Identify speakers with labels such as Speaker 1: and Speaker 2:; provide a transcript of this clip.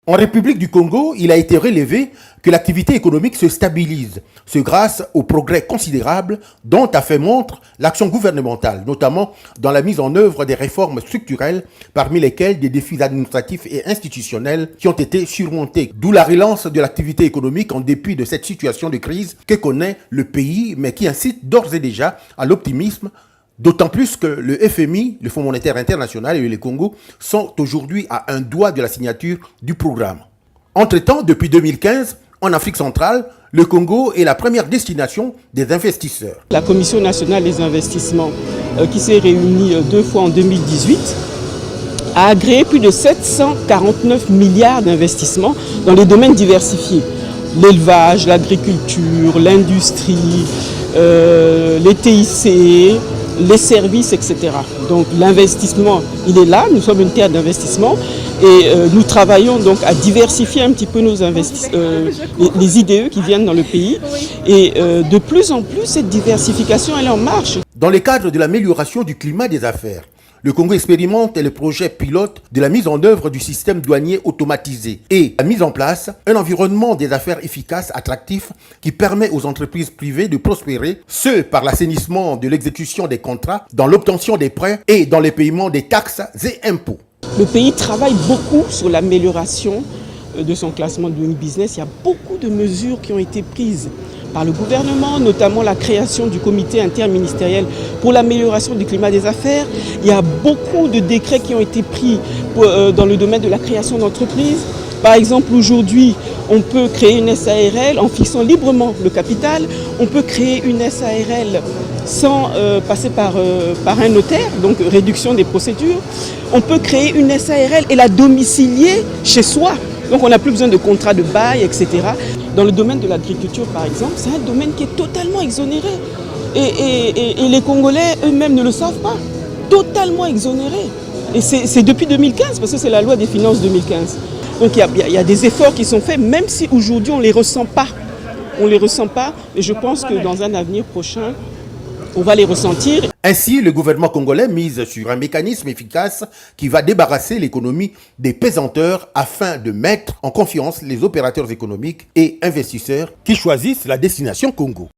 Speaker 1: En République du Congo, il a été relevé que l'activité économique se stabilise, ce grâce aux progrès considérables dont a fait montre l'action gouvernementale, notamment dans la mise en œuvre des réformes structurelles, parmi lesquelles des défis administratifs et institutionnels qui ont été surmontés. D'où la relance de l'activité économique en dépit de cette situation de crise que connaît le pays, mais qui incite d'ores et déjà à l'optimisme. D'autant plus que le FMI, le Fonds monétaire international et le Congo sont aujourd'hui à un doigt de la signature du programme. Entre-temps, depuis 2015, en Afrique centrale, le Congo est la première destination des investisseurs.
Speaker 2: La Commission nationale des investissements, qui s'est réunie 2 fois en 2018, a agréé plus de 749 milliards d'investissements dans les domaines diversifiés. L'élevage, l'agriculture, l'industrie, les TIC, les services, etc. Donc l'investissement, il est là, nous sommes une terre d'investissement et nous travaillons donc à diversifier un petit peu nos les IDE qui viennent dans le pays et de plus en plus cette diversification elle est en marche.
Speaker 1: Dans le cadre de l'amélioration du climat des affaires, le Congo expérimente le projet pilote de la mise en œuvre du système douanier automatisé et la mise en place d'un environnement des affaires efficace, attractif, qui permet aux entreprises privées de prospérer, ce par l'assainissement de l'exécution des contrats, dans l'obtention des prêts et dans le paiement des taxes et impôts.
Speaker 2: Le pays travaille beaucoup sur l'amélioration de son classement de Doing Business. Il y a beaucoup de mesures qui ont été prises par le gouvernement, notamment la création du comité interministériel pour l'amélioration du climat des affaires. Il y a beaucoup de décrets qui ont été pris dans le domaine de la création d'entreprises. Par exemple, aujourd'hui, on peut créer une SARL en fixant librement le capital. On peut créer une SARL sans passer par un notaire, donc réduction des procédures. On peut créer une SARL et la domicilier chez soi. Donc on n'a plus besoin de contrat de bail, etc. Dans le domaine de l'agriculture, par exemple, c'est un domaine qui est totalement exonéré. Et les Congolais eux-mêmes ne le savent pas. Totalement exonéré. Et c'est depuis 2015, parce que c'est la loi des finances 2015. Donc il y a des efforts qui sont faits, même si aujourd'hui on ne les ressent pas. On ne les ressent pas, mais je pense que dans un avenir prochain, on va les ressentir.
Speaker 1: Ainsi, le gouvernement congolais mise sur un mécanisme efficace qui va débarrasser l'économie des pesanteurs afin de mettre en confiance les opérateurs économiques et investisseurs qui choisissent la destination Congo.